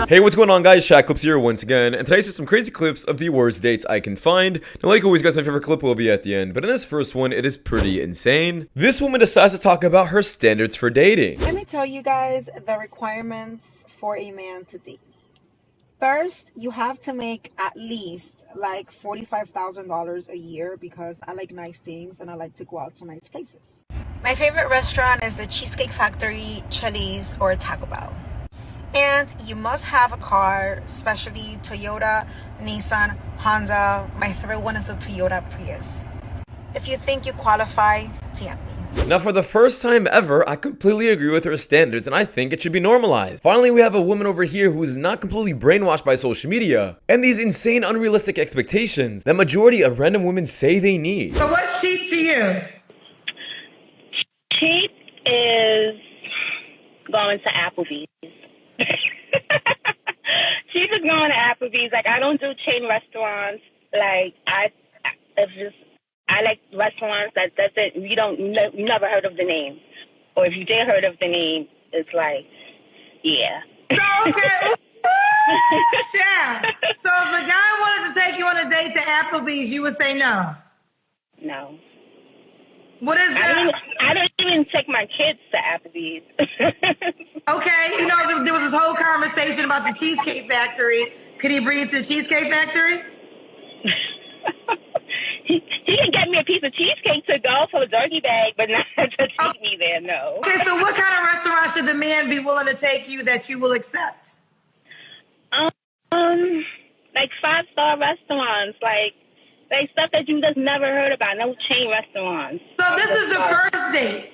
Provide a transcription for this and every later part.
Hey, what's going on, guys? Shak-Clips here once again, and today's just some crazy clips of the worst dates I can find. Now, like always, guys, my favorite clip will be at the end, but in this first one, it is pretty insane. This woman decides to talk about her standards for dating. Let me tell you guys the requirements for a man to date. First, you have to make at least like $45,000 a year because I like nice things and I like to go out to nice places. My favorite restaurant is the Cheesecake Factory, Chili's, or Taco Bell. And you must have a car, especially Toyota, Nissan, Honda. My favorite one is a Toyota Prius. If you think you qualify, DM me. Now, for the first time ever, I completely agree with her standards, and I think it should be normalized. Finally, we have a woman over here who is not completely brainwashed by social media and these insane, unrealistic expectations that majority of random women say they need. So what's cheap to you? Cheap is going to Applebee's. Cheap is going to Applebee's. Like, I don't do chain restaurants. Like, I like restaurants that you never heard of the name, or if you did heard of the name, it's like, yeah. Okay. Yeah. So if a guy wanted to take you on a date to Applebee's, you would say no. No. What is that? I don't even take my kids to Applebee's. Okay, you know, there was this whole conversation about the Cheesecake Factory. Could he bring you to the Cheesecake Factory? He can get me a piece of cheesecake to go for a doggy bag, but not to take me there, no. Okay, so what kind of restaurant should the man be willing to take you that you will accept? Like 5-star restaurants, like stuff that you just never heard about, no chain restaurants. So this is the first date?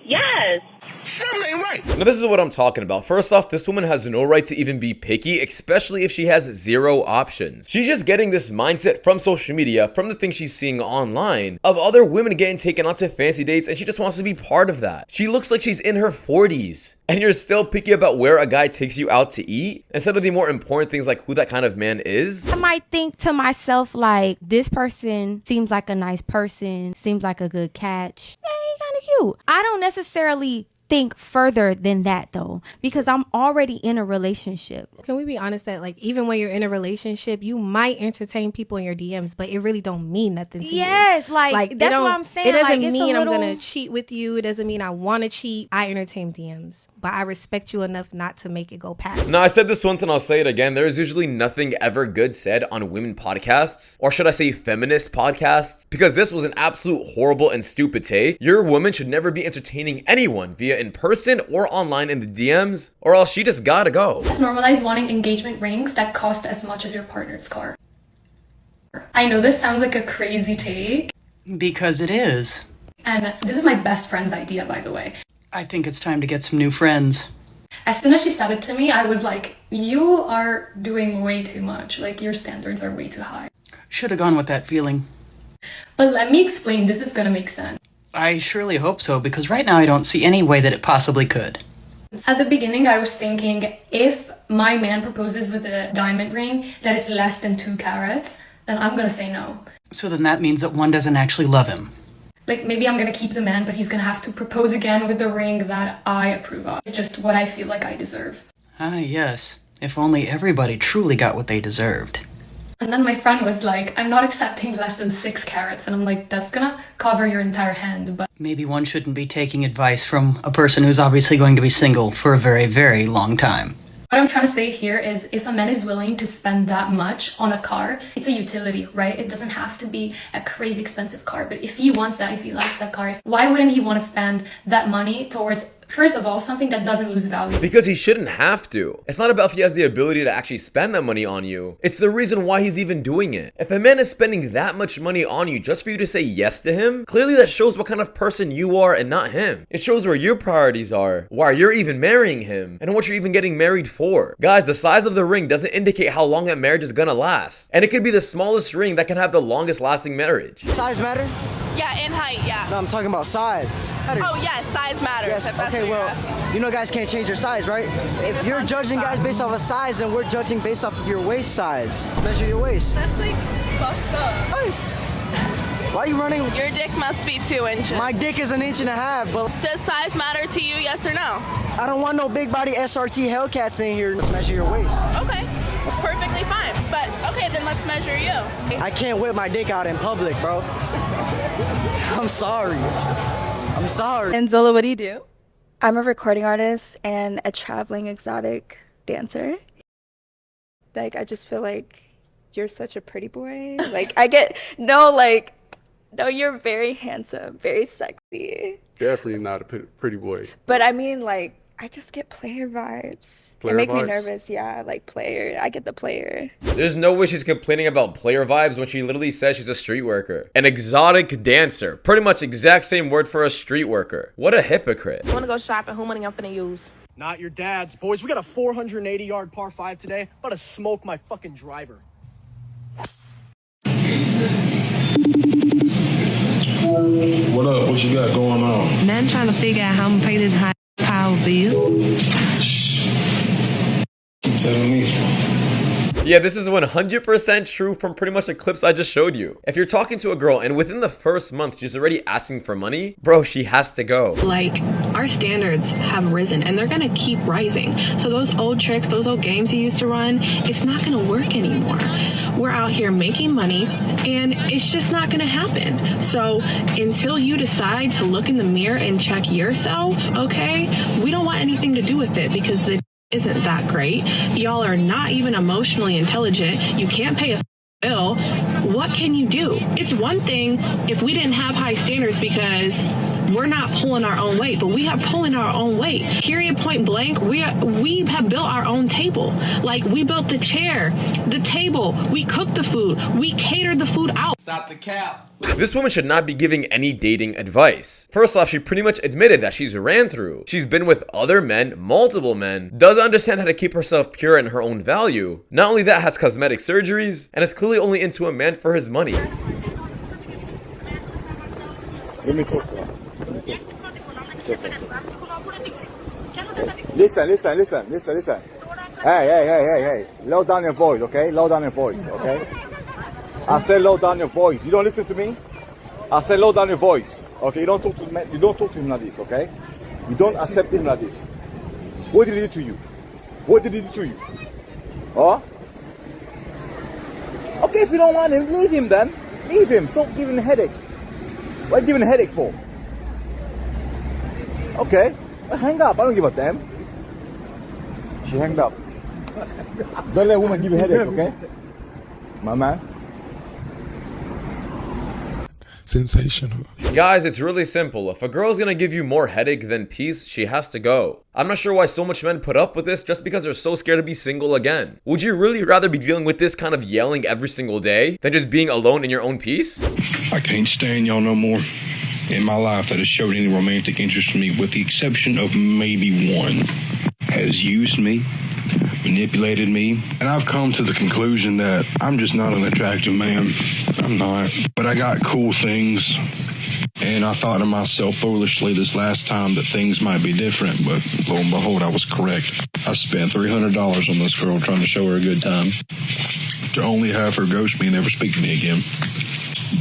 Yes. Something ain't right. Now, this is what I'm talking about. First off, this woman has no right to even be picky, especially if she has zero options. She's just getting this mindset from social media, from the things she's seeing online, of other women getting taken out to fancy dates, and she just wants to be part of that. She looks like she's in her 40s, and you're still picky about where a guy takes you out to eat, instead of the more important things like who that kind of man is. I might think to myself, like, this person seems like a nice person, seems like a good catch. Yeah, he's kind of cute. I don't necessarily think further than that though, because I'm already in a relationship. Can we be honest that, like, even when you're in a relationship, you might entertain people in your DMs, but it really don't mean nothing to you. Yes, like that's what I'm saying. It doesn't like, mean I'm gonna cheat with you. It doesn't mean I want to cheat. I entertain DMs, but I respect you enough not to make it go past. Now, I said this once and I'll say it again. There is usually nothing ever good said on women podcasts, or should I say feminist podcasts, because this was an absolute horrible and stupid take. Your woman should never be entertaining anyone via in person or online in the DMs, or else she just gotta go. Normalize wanting engagement rings that cost as much as your partner's car. I know this sounds like a crazy take. Because it is. And this is my best friend's idea, by the way. I think it's time to get some new friends. As soon as she said it to me, I was like, you are doing way too much. Like, your standards are way too high. Should have gone with that feeling. But let me explain, this is gonna make sense. I surely hope so, because right now I don't see any way that it possibly could. At the beginning, I was thinking, if my man proposes with a diamond ring that is less than 2 carats, then I'm gonna say no. So then that means that one doesn't actually love him. Like, maybe I'm gonna keep the man, but he's gonna have to propose again with the ring that I approve of. It's just what I feel like I deserve. Ah, yes. If only everybody truly got what they deserved. And then my friend was like, I'm not accepting less than 6 carats. And I'm like, that's gonna cover your entire hand. But maybe one shouldn't be taking advice from a person who's obviously going to be single for a very, very long time. what I'm trying to say here is, if a man is willing to spend that much on a car, it's a utility, right? It doesn't have to be a crazy expensive car. But if he wants that, if he likes that car, why wouldn't he want to spend that money towards, first of all, something that doesn't lose value? Because he shouldn't have to. It's not about if he has the ability to actually spend that money on you. It's the reason why he's even doing it. If a man is spending that much money on you just for you to say yes to him, clearly that shows what kind of person you are and not him. It shows where your priorities are, why you're even marrying him, and what you're even getting married for. Guys, the size of the ring doesn't indicate how long that marriage is gonna last. And it could be the smallest ring that can have the longest lasting marriage. Size matter? Yeah, and height, yeah. No, I'm talking about size. Oh, yes, size matters. Yes, okay, well, you know guys can't change their size, right? If you're judging guys based off of size, then we're judging based off of your waist size. Measure your waist. That's like fucked up. Right. Why are you running? Your dick must be 2 inches. My dick is 1.5 inches, but Does size matter to you, yes or no? I don't want no big body SRT Hellcats in here. Let's measure your waist. Okay, it's perfectly fine. But okay, then let's measure you. I can't whip my dick out in public, bro. I'm sorry. I'm sorry. And Zola, what do you do? I'm a recording artist and a traveling exotic dancer. Like, I just feel like you're such a pretty boy. Like, no, you're very handsome, very sexy. Definitely not a pretty boy. But I mean, like, I just get player vibes. Player it make me vibes? nervous, yeah, like player. I get the player. There's no way she's complaining about player vibes when she literally says she's a street worker. An exotic dancer. Pretty much exact same word for a street worker. What a hypocrite. I want to go shopping. Who money I'm finna use? Not your dad's. Boys, we got a 480-yard par 5 today. I'm about to smoke my fucking driver. What up? What you got going on? Man trying to figure out how I'm pay this high power bill. Keep telling me. Yeah, this is 100% true from pretty much the clips I just showed you. If you're talking to a girl and within the first month she's already asking for money, bro, she has to go. Like, our standards have risen and they're gonna keep rising. So those old tricks, those old games you used to run, it's not gonna work anymore. We're out here making money and it's just not gonna happen. So until you decide to look in the mirror and check yourself, okay, we don't want anything to do with it because the isn't that great. Y'all are not even emotionally intelligent. You can't pay a bill. What can you do? It's one thing if we didn't have high standards because we're not pulling our own weight, but we are pulling our own weight. Period, point blank. We have built our own table. Like, we built the chair, the table, we cooked the food, we catered the food out. Stop the cap. This woman should not be giving any dating advice. First off, she pretty much admitted that she's ran through. She's been with other men, multiple men, doesn't understand how to keep herself pure and her own value. Not only that, has cosmetic surgeries, and is clearly only into a man for his money. Let me talk to her. Listen. Hey. Low down your voice, okay? Low down your voice, okay? I said low down your voice. You don't listen to me? I said low down your voice. Okay, you don't talk to me. You don't talk to him like this, okay? You don't accept him like this. What did he do to you? What did he do to you? Huh? Okay, if you don't want him, leave him then. Leave him. Stop giving a headache. What are you giving a headache for? Okay, well, hang up. I don't give a damn. She hanged up. Don't let a woman give you a headache, okay? My man. Sensational. Guys, it's really simple. If a girl's gonna give you more headache than peace, she has to go. I'm not sure why so much men put up with this just because they're so scared to be single again. Would you really rather be dealing with this kind of yelling every single day than just being alone in your own peace? I can't stand y'all no more. In my life that has showed any romantic interest in me, with the exception of maybe one, has used me, manipulated me, and I've come to the conclusion that I'm just not an attractive man. I'm not. But I got cool things, and I thought to myself foolishly this last time that things might be different, but lo and behold, I was correct. I spent $300 on this girl trying to show her a good time, to only have her ghost me and never speak to me again.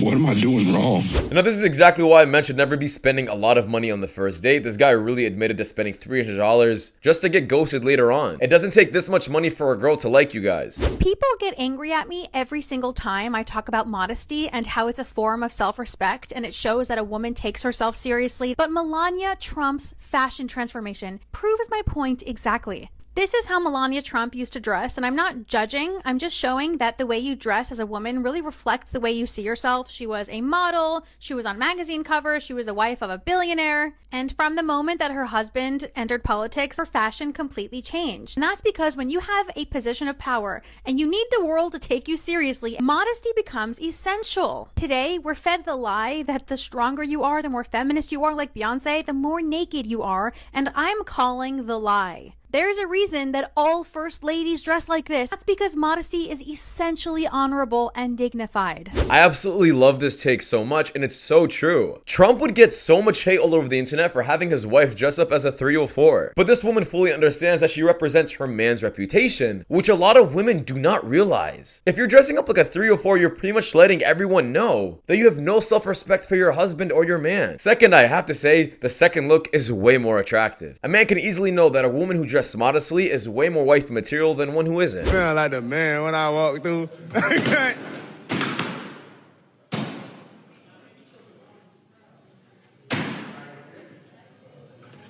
What am I doing wrong? Now, this is exactly why men should never be spending a lot of money on the first date. This guy really admitted to spending $300 just to get ghosted later on. It doesn't take this much money for a girl to like you guys. People get angry at me every single time I talk about modesty and how it's a form of self-respect and it shows that a woman takes herself seriously. But Melania Trump's fashion transformation proves my point exactly. This is how Melania Trump used to dress, and I'm not judging, I'm just showing that the way you dress as a woman really reflects the way you see yourself. She was a model, she was on magazine covers, she was the wife of a billionaire, and from the moment that her husband entered politics, her fashion completely changed. And that's because when you have a position of power and you need the world to take you seriously, modesty becomes essential. Today, we're fed the lie that the stronger you are, the more feminist you are, like Beyonce, the more naked you are, and I'm calling the lie. There's a reason that all first ladies dress like this. That's because modesty is essentially honorable and dignified. I absolutely love this take so much, and it's so true. Trump would get so much hate all over the internet for having his wife dress up as a 304. But this woman fully understands that she represents her man's reputation, which a lot of women do not realize. If you're dressing up like a 304, you're pretty much letting everyone know that you have no self-respect for your husband or your man. Second, I have to say, the second look is way more attractive. A man can easily know that a woman who dresses modestly is way more wifey material than one who isn't. Feel like the man when I walk through.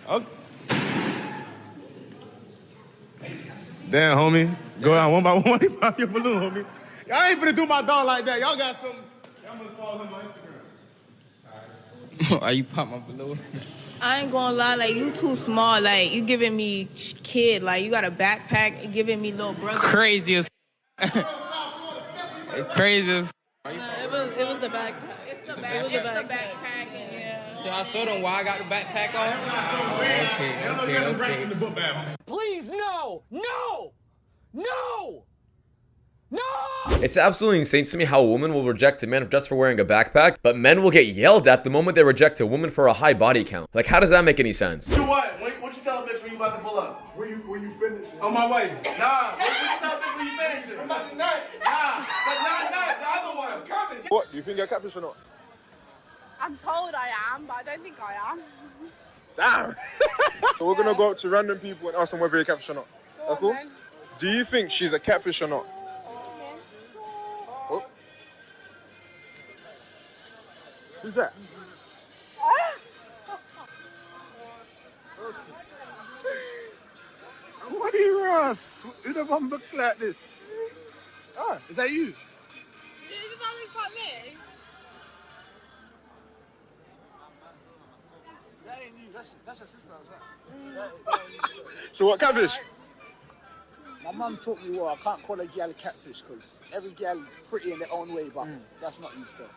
Oh. Damn, homie. Go out one by one, you pop your balloon, homie. Y'all ain't finna do my dog like that. Y'all got some. Y'all must follow him on Instagram. Are you pop my balloon? I ain't gonna lie, like, you too small. Like, you giving me kid. Like, you got a backpack and giving me little brother. Crazy as crazy as it was the backpack. It's the backpack and yeah. So I showed them why I got the backpack on. Okay. Please, no! No! No! No! It's absolutely insane to me how a woman will reject a man just for wearing a backpack, but men will get yelled at the moment they reject a woman for a high body count. Like, how does that make any sense? Do what? What you tell a bitch when you about to pull up? When you finish it? On my way. Nah. What you tell a bitch when you finish it? I'm about to nut. Nah. The other one. I'm coming. What? Do you think you're catfish or not? I'm told I am, but I don't think I am. Damn. So we're gonna go up to random people and ask them whether you're catfish or not. That's cool? Then. Do you think she's a catfish or not? Oh. Who's that? What are you, Ross? Who the bum look like this? Oh, is that you? Does that look like me? That ain't you. That's your sister. So what, catfish? My mum taught me, well, I can't call a gal a catfish because every gal pretty in their own way, but that's not used to.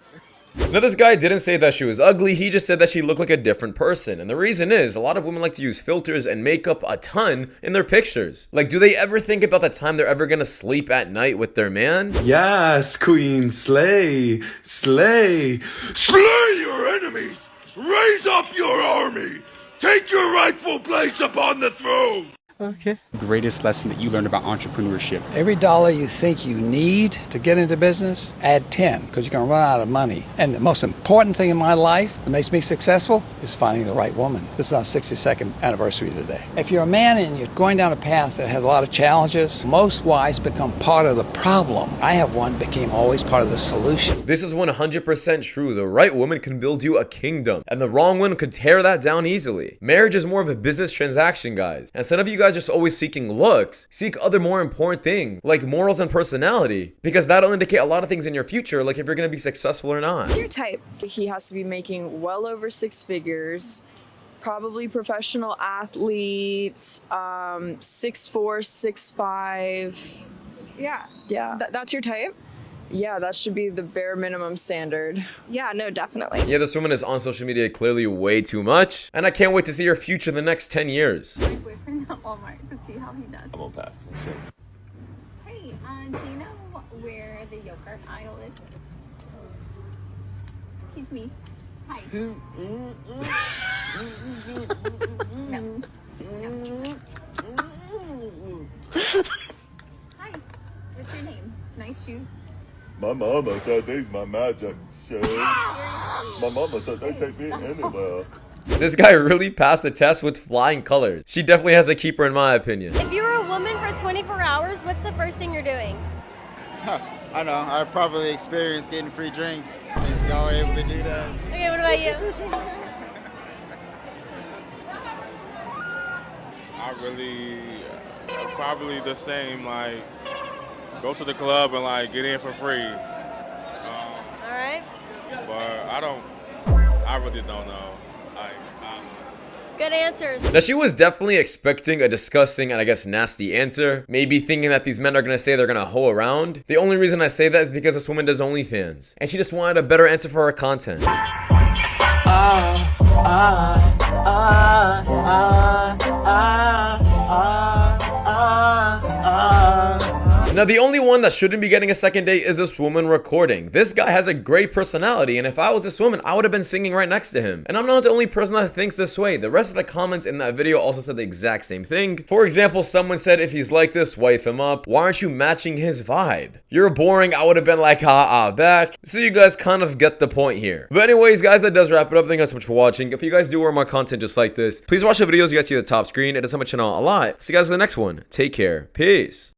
Now, this guy didn't say that she was ugly, he just said that she looked like a different person. And the reason is, a lot of women like to use filters and makeup a ton in their pictures. Like, do they ever think about the time they're ever gonna sleep at night with their man? Yes, queen, slay, slay, slay your enemies, raise up your army, take your rightful place upon the throne. Okay. Greatest lesson that you learned about entrepreneurship? Every dollar you think you need to get into business, add 10, because you're going to run out of money. And the most important thing in my life that makes me successful is finding the right woman. This is our 62nd anniversary today. If you're a man and you're going down a path that has a lot of challenges, most wives become part of the problem. I have one became always part of the solution. This is 100% true. The right woman can build you a kingdom, and the wrong one could tear that down easily. Marriage is more of a business transaction, guys. Instead of you guys just always seeking looks, seek other more important things like morals and personality, because that'll indicate a lot of things in your future, like if you're gonna be successful or not. Your type. He has to be making well over 6 figures, probably professional athlete, 6'4", 6'5". Yeah. That's your type? Yeah, that should be the bare minimum standard. Yeah, no, definitely. Yeah, this woman is on social media clearly way too much, and I can't wait to see her future in the next 10 years. My boyfriend at Walmart to see how he does. I'm on pass. Hey, do you know where the yogurt aisle is? Excuse me. Hi. No. Hi. What's your name? Nice shoes. My mama said these my magic shoes. My mama said they take me anywhere. This guy really passed the test with flying colors. She definitely has a keeper in my opinion. If you were a woman for 24 hours, what's the first thing you're doing? I know. I'd probably experience getting free drinks since y'all are able to do that. Okay, what about you? Probably the same, like, go to the club and like get in for free. All right. But I really don't know. Good answers. Now, she was definitely expecting a disgusting and I guess nasty answer. Maybe thinking that these men are gonna say they're gonna hoe around. The only reason I say that is because this woman does OnlyFans. And she just wanted a better answer for her content. Ah, ah, ah, ah, ah, ah. Now, the only one that shouldn't be getting a second date is this woman recording. This guy has a great personality, and if I was this woman, I would have been singing right next to him. And I'm not the only person that thinks this way. The rest of the comments in that video also said the exact same thing. For example, someone said, if he's like this, wife him up. Why aren't you matching his vibe? You're boring. I would have been like, back. So you guys kind of get the point here. But anyways, guys, that does wrap it up. Thank you guys so much for watching. If you guys do want more content just like this, please watch the videos you guys see at the top screen. It does help my channel a lot. See you guys in the next one. Take care. Peace.